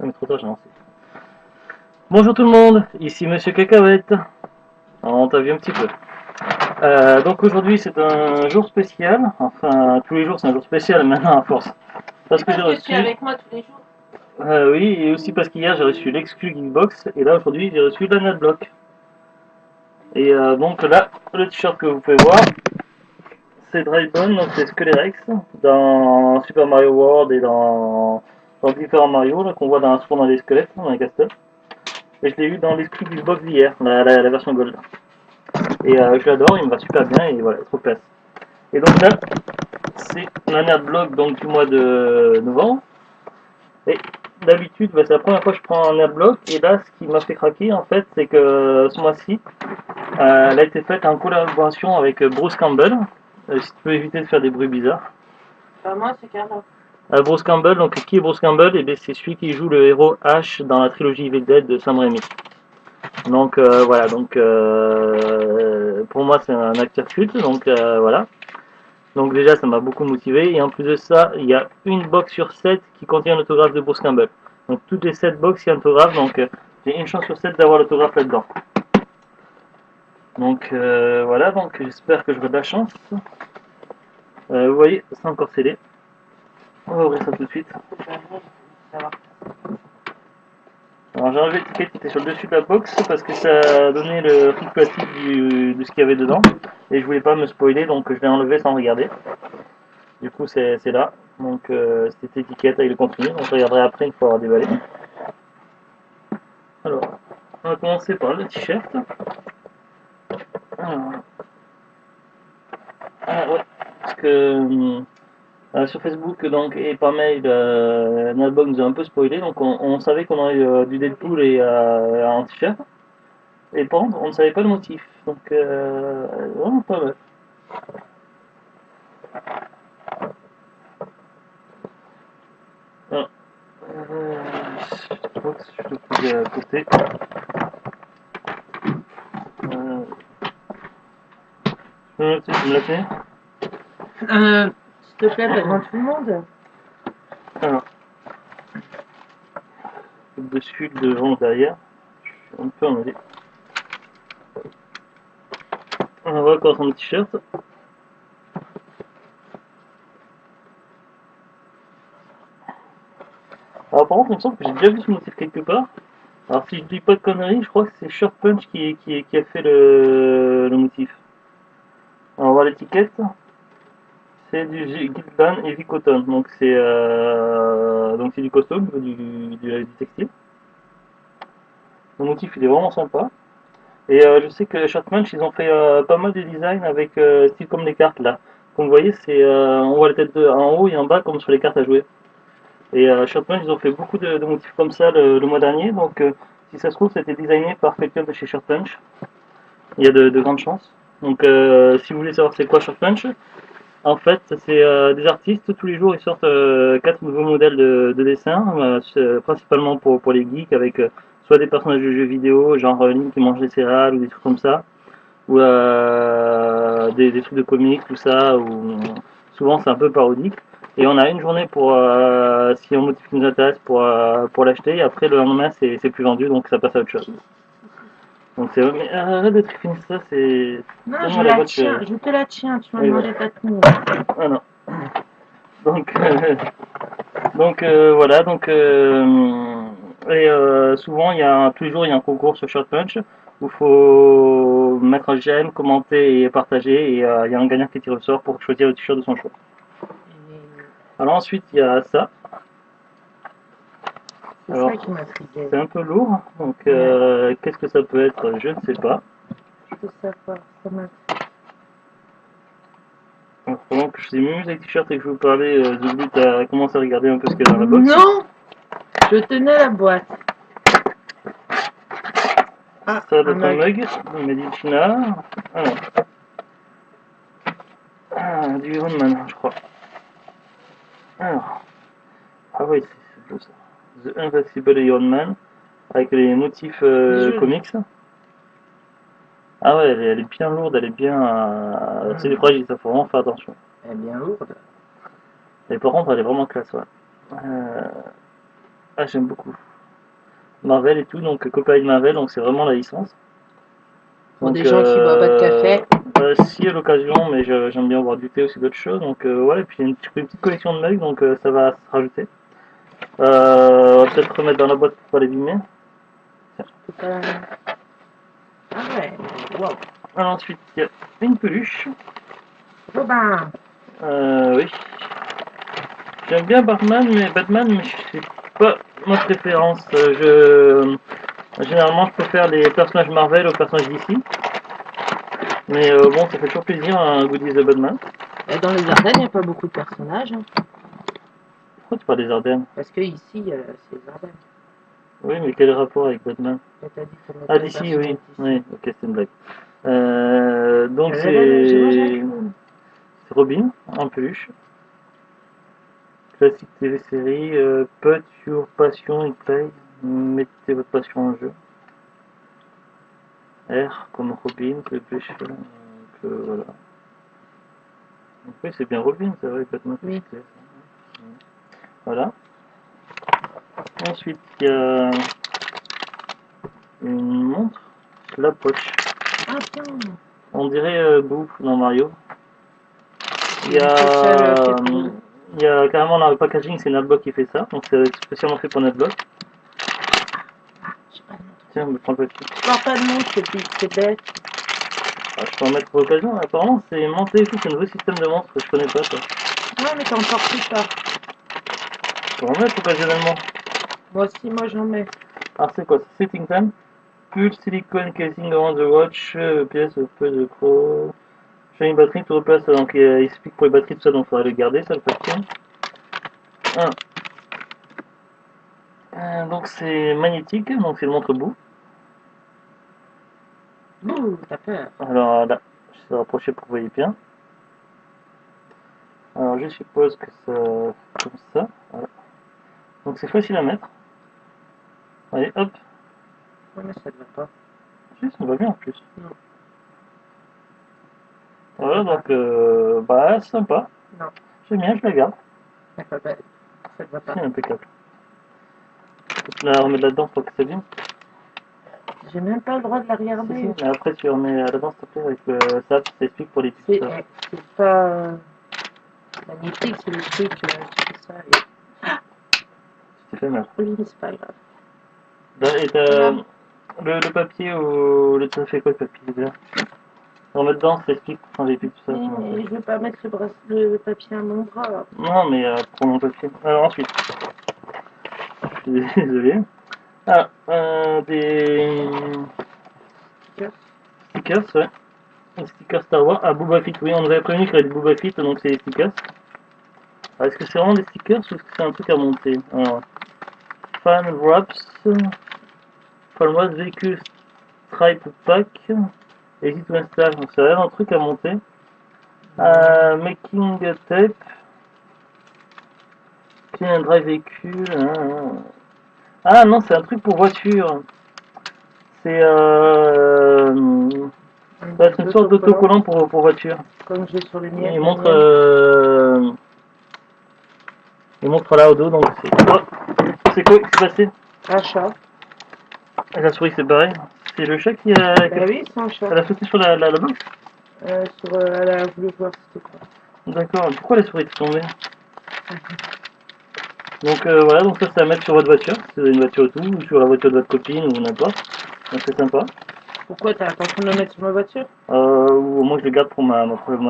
Ah, mais trop tard, j'ai lancé. Bonjour tout le monde, ici Monsieur Cacahuète. On t'a vu un petit peu. Donc aujourd'hui c'est un jour spécial. Enfin, tous les jours c'est un jour spécial maintenant à force. Parce que j'ai reçu. Tu es avec moi tous les jours. Oui, et aussi parce qu'hier j'ai reçu l'exclu Geekbox et là aujourd'hui j'ai reçu l'Anadblock. Et donc là, le t-shirt que vous pouvez voir, c'est Drybone, donc c'est Skelerex dans Super Mario World et dans différents Mario qu'on voit souvent dans les squelettes, dans les castles. Et je l'ai eu dans l'exclu Xbox d'hier, la version Gold. Et je l'adore, il me va super bien et voilà, trop classe. Et donc là, c'est l'Anadblock donc du mois de novembre. Et d'habitude, bah, c'est la première fois que je prends un Anadblock. Et là, ce qui m'a fait craquer en fait, c'est que ce mois-ci, elle a été faite en collaboration avec Bruce Campbell. Si tu peux éviter de faire des bruits bizarres. Moi, c'est Carla. Bruce Campbell, donc qui est Bruce Campbell? Et bien, c'est celui qui joue le héros Ash dans la trilogie Evil Dead de Sam Raimi. Donc voilà, donc pour moi c'est un acteur culte, donc voilà. Donc déjà ça m'a beaucoup motivé, et en plus de ça, il y a une box sur 7 qui contient l'autographe de Bruce Campbell. Donc toutes les 7 box il y a un autographe, donc j'ai une chance sur 7 d'avoir l'autographe là-dedans. Donc voilà, donc j'espère que j'aurai de la chance. Vous voyez, c'est encore scellé. On va ouvrir ça tout de suite. Alors j'ai enlevé l'étiquette qui était sur le dessus de la box parce que ça a donné le rythme classique de ce qu'il y avait dedans. Et je voulais pas me spoiler, donc je l'ai enlevé sans regarder. Du coup c'est là. Donc cette étiquette avec le contenu. Donc je regarderai après une fois avoir déballé. Alors, on va commencer par le t-shirt. Alors, ouais, parce que sur Facebook donc, et par mail, Nalbog nous a un peu spoilé. Donc on savait qu'on aurait du Deadpool et un t-shirt. Et par contre, on ne savait pas le motif. Donc, vraiment pas mal. Alors, je crois que je le poser à côté. Tu me la tenir? S'il te plaît, devant tout le monde. Alors, le dessus, le devant, le derrière. Je suis un peu emmêlé. On va encore son t-shirt. Alors, par contre, il me semble que j'ai déjà vu ce motif quelque part. Alors, si je dis pas de conneries, je crois que c'est Short Punch qui a fait le motif. Alors, on va voir l'étiquette. C'est du Gildan Heavy Cotton. Donc, c'est du costaud au niveau du textile. Le motif, il est vraiment sympa. Et je sais que Shortmunch, ils ont fait pas mal de designs avec style comme les cartes là. Comme vous voyez, on voit la tête en haut et en bas comme sur les cartes à jouer. Et Shortmunch, ils ont fait beaucoup de motifs comme ça le mois dernier. Donc si ça se trouve, c'était designé par quelqu'un de chez Shortmunch. Il y a de grandes chances. Donc si vous voulez savoir c'est quoi Shortmunch, en fait c'est des artistes, tous les jours ils sortent 4 nouveaux modèles de dessin, principalement pour les geeks avec soit des personnages de jeux vidéo, genre Link qui mange des céréales ou des trucs comme ça, ou des trucs de comics, tout ça, ou souvent c'est un peu parodique. Et on a une journée pour, si un motif qui nous intéresse, pour l'acheter, et après le lendemain c'est plus vendu, donc ça passe à autre chose. Donc c'est mais arrête de tricoter ça, c'est. Non, Donne-moi la boîte je te la tiens, tu m'as oui, demandé voilà. pas de tenir. Ah non. Donc, voilà, donc et souvent tous les jours il y a un concours sur Short Punch où il faut mettre un j'aime, commenter et partager, et il y a un gagnant qui tire au sort pour choisir le t-shirt de son choix. Alors ensuite il y a ça. C'est Alors ça qui m'intriguait. c'est un peu lourd, donc qu'est-ce que ça peut être? Je ne sais pas. Je sais pas, ça m'intrigue. Alors, pendant que je suis mieux avec le t-shirt et que je vous parlais, j'oublie à commencer à regarder un peu ce qu'il y a dans la box. Non, je tenais la boîte. Ah, Ça doit un être un mug. mug, Medicina. Alors, du Iron Man, je crois. Alors, ah oui, c'est beau ça. The Invincible Iron Man, avec les motifs comics. Ah ouais, elle est bien lourde, elle est bien. C'est fragile, ça faut vraiment faire attention. Elle est bien lourde. Et par contre, elle est vraiment classe, ouais. Ah, j'aime beaucoup. Marvel et tout, donc Copyright Marvel, donc c'est vraiment la licence. Pour Donc, des gens qui boivent pas de café. Si à l'occasion, mais j'aime bien boire du thé aussi d'autres choses, donc voilà, et puis il y a une petite collection de mugs, donc ça va se rajouter. On va peut-être remettre dans la boîte pour pas les abîmer. C'est pas... Ah ouais, wow. Alors, ensuite, il y a une peluche. Robin. Oui. J'aime bien Batman, mais c'est pas ma préférence. Généralement, je préfère les personnages Marvel aux personnages DC. Mais bon, ça fait toujours plaisir un goodies de Batman. Et dans les Ardennes, il n'y a pas beaucoup de personnages. Hein. Pourquoi tu parles des Ardennes? Parce que ici, c'est les Ardennes. Oui, mais quel rapport avec Batman? Et t'as dit qu'on Ah, était DC, personnages oui. d'ici. Oui, ok, c'est une blague. Donc C'est c'est Robin, en peluche. Classique TV série, put your passion in play. Mettez votre passion en jeu. R comme Robin, que pêche. Donc voilà. Donc oui, c'est bien Robin, c'est vrai, Batman. Oui. Voilà. Ensuite, il y a une montre, Slap Watch. Ah tiens. On dirait Boo dans Mario. Il y C'est a carrément dans le packaging, c'est Nadblock qui fait ça, donc c'est spécialement fait pour Nadblock. Tiens, me prends le petit. Je parle pas de montre, c'est bête. Ah, je peux en mettre pour l'occasion. Apparemment, c'est monté et tout, c'est un nouveau système de montre que je connais pas, ça. Non, mais t'as encore plus tard. Je peux en mettre occasionnellement. Moi aussi, moi j'en mets. Alors, c'est quoi? C'est Setting Time. Pulse silicone casing around the watch, pièce, peu de croc. J'ai une batterie, tout replace, donc il explique pour les batteries, tout ça, donc il faudrait le garder, ça, le papier. Donc c'est magnétique, donc c'est une montre bout. Ouh, t'as peur. Alors là, je vais rapprocher pour que vous voyez bien. Alors je suppose que ça comme ça. Voilà. Donc c'est facile à mettre. Allez, hop. Ouais, mais ça ne va pas. Si, ça va bien en plus. Non. Voilà, donc bah c'est sympa. Non. J'aime bien, je la garde. Ça ne va pas. C'est impeccable. Je vais la remettre là-dedans pour que ça vienne. J'ai même pas le droit de la regarder. Si, mais après tu remets là-dedans s'il te plaît avec le ça, ça explique pour les C'est petites. pas magnétique, c'est le truc, tu fais ça. Et... Tu t'es fait mal. Oui, mais c'est pas grave. Et t'as le papier ou le ça fait quoi le papier déjà? Remettre dedans, ça explique pour changer tout ça. Oui, mais je veux pas mettre le papier à mon bras. Non, mais pour mon papier. Alors ensuite, je suis désolé. Ah, des stickers, ouais. Des stickers Star Wars. Ah, Boba Fett, oui, on nous avait prévenu qu'il y avait des Boba Fett, donc c'est des stickers. Alors, est-ce que c'est vraiment des stickers ou est-ce que c'est un truc à monter? Alors, Fan Wraps, Fan Wraps Véhicule Stripe Pack, Easy to Install, donc c'est vraiment un truc à monter. Making Tape, Clean and Drive Véhicule. Ah non, c'est un truc pour voiture. C'est ça va être une sorte d'autocollant pour voiture. Comme j'ai sur les miennes. Il montre là au dos, donc c'est quoi qui s'est passé? Un chat. Et la souris c'est pareil. C'est le chat qui a. Bah oui, c'est un chat. Elle a sauté sur la box. Elle a voulu voir c'était quoi. D'accord, pourquoi la souris est tombée? Donc voilà, donc ça c'est à mettre sur votre voiture, si vous avez une voiture tout, ou sur la voiture de votre copine, ou n'importe. Donc c'est sympa. Pourquoi t'as l'intention de le mettre sur ma voiture? Ou au moins je le garde pour ma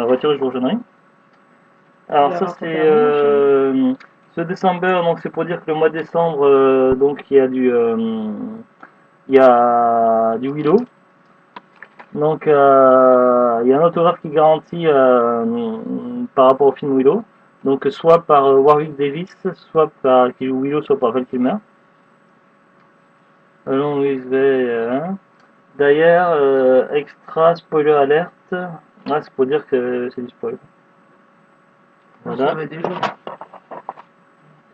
voiture et je vous rejoindrai. Alors ça c'est ce décembre, donc c'est pour dire que le mois de décembre, donc il y a du Willow. Donc il y a un autographe qui garantit par rapport au film Willow. Donc soit par Warwick Davis, soit par qui joue Willow, soit par Val Kilmer. Along with D'ailleurs, extra spoiler alerte. Ouais, c'est pour dire que c'est du spoil. Voilà.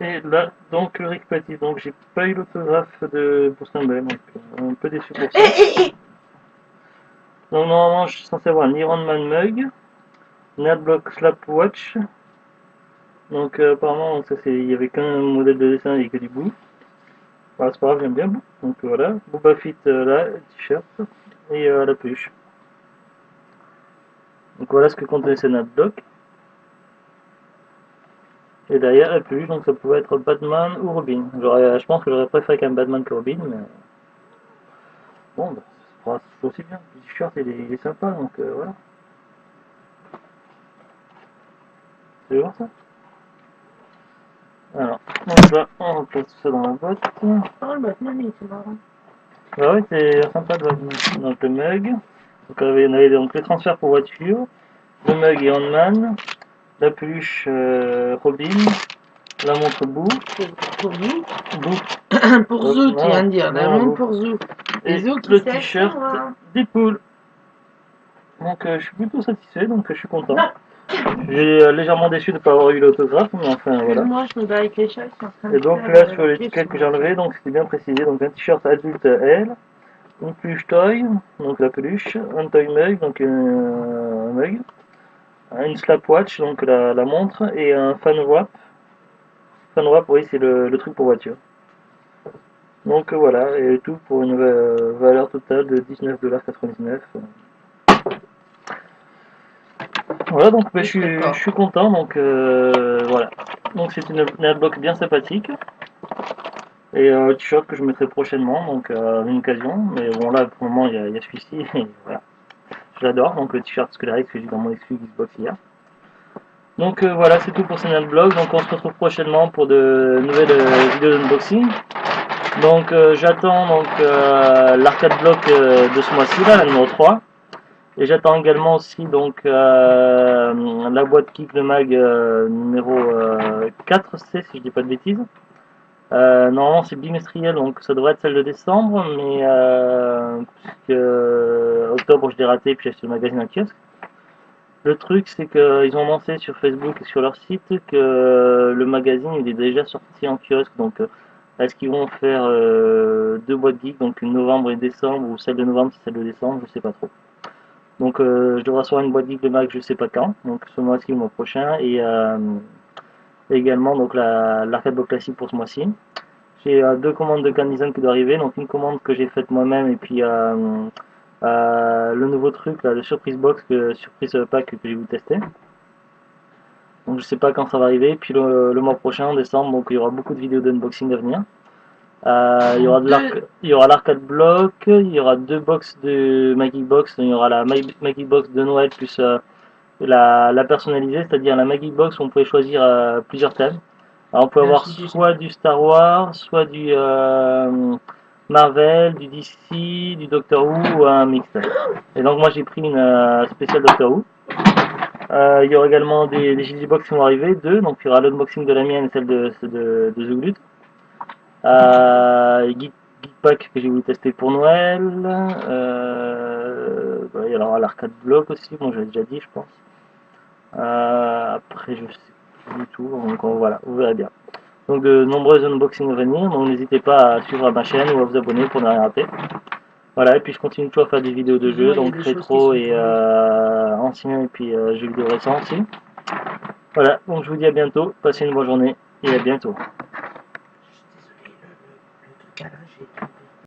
Et là, donc le récapitulatif. Donc j'ai pas eu l'autographe de pour Stumble, donc un peu déçu pour ça. Donc normalement je suis censé avoir un Iron Man Mug, Nadblock Slap Watch. Donc apparemment ça c'est il y avait qu'un modèle de dessin et que du bout. Voilà, c'est pas grave, j'aime bien. Donc voilà, Boba Fett là, le t-shirt et la peluche. Donc voilà ce que contenait ce Nadblock. Et derrière la peluche, donc ça pouvait être Batman ou Robin. Je pense que j'aurais préféré quand même Batman que Robin, mais bon, bah, c'est aussi bien. Le t-shirt il est sympa, donc voilà. Tu veux voir ça? Alors, donc là, on place tout ça dans la boîte. Oh, le Batman, c'est marrant. Bah ouais, c'est sympa de Batman. Donc le mug. Donc on avait donc les transferts pour voiture, le mug et Ant-Man, la peluche Robin, la montre Boo, Pour Zou. Boo, Pour Zou, tu viens de dire. La montre Boo, pour Zou. et Et Zou qui le sait t-shirt faire, Deadpool. Donc je suis plutôt satisfait, donc je suis content. J'ai légèrement déçu de ne pas avoir eu l'autographe, mais enfin voilà. Excuse-moi, je me bats avec les chats, ils sont en train de Et donc faire, là sur la l'étiquette queue que sur j'ai moi. enlevé, donc c'était bien précisé, donc un t-shirt adulte L, une peluche toy, donc la peluche, un toy mug, donc un mug, une slapwatch, donc la montre, et un fan wrap. Fan wrap, oui, c'est le truc pour voiture. Donc voilà, et tout pour une valeur totale de 19,99 $. Voilà, donc bah, je suis content, donc voilà. Donc c'est une adblock bien sympathique. Et t-shirt que je mettrai prochainement, donc à une occasion. Mais bon là pour le moment il y a celui-ci, et voilà. Je l'adore, donc le t-shirt Scolaris que j'ai dans mon exclu Xbox hier. Donc voilà, c'est tout pour ce blog. Donc on se retrouve prochainement pour de nouvelles vidéos d'unboxing. Donc j'attends donc l'arcade block de ce mois-ci, là, la numéro 3. Et j'attends également aussi donc la boîte Kick le Mag numéro 4C si je dis pas de bêtises. Normalement c'est bimestriel donc ça devrait être celle de décembre, mais octobre je l'ai raté puis j'ai acheté le magazine en kiosque. Le truc c'est qu'ils ont annoncé sur Facebook et sur leur site que le magazine il est déjà sorti en kiosque, donc est-ce qu'ils vont faire deux boîtes geek, donc une novembre et décembre, ou celle de novembre c'est celle de décembre, je sais pas trop. Donc je devrais recevoir une boîte geek de Mac je sais pas quand, donc ce mois-ci ou le mois prochain, et également donc l'arcade box classique pour ce mois-ci. J'ai deux commandes de Candyson qui doivent arriver, donc une commande que j'ai faite moi-même et puis le nouveau truc, là, le surprise box, surprise pack que j'ai voulu tester. Donc je sais pas quand ça va arriver, puis le mois prochain, en décembre, donc il y aura beaucoup de vidéos d'unboxing à venir. Il y aura l'arcade block, il y aura deux box de Magic Box, il y aura la Magic Box de Noël plus la personnalisée, c'est-à-dire la Magic Box où on pouvait choisir plusieurs thèmes. Alors on peut avoir soit du Star Wars, soit du Marvel, du DC, du Doctor Who ou un mix. Et donc moi j'ai pris une spéciale Doctor Who. Il y aura également des Box qui vont arriver, deux, donc il y aura l'unboxing de la mienne et celle de The Glut. Geek Pack que j'ai voulu tester pour Noël. Il y aura l'arcade block aussi, bon j'avais déjà dit je pense. Après je sais plus du tout, donc voilà, vous verrez bien. Donc de nombreux unboxings à venir, donc n'hésitez pas à suivre ma chaîne ou à vous abonner pour ne rien rater. Voilà, et puis je continue toujours à faire des vidéos de jeux, donc rétro et anciens, et puis jeux vidéo récents aussi. Voilà, donc je vous dis à bientôt, passez une bonne journée, et à bientôt.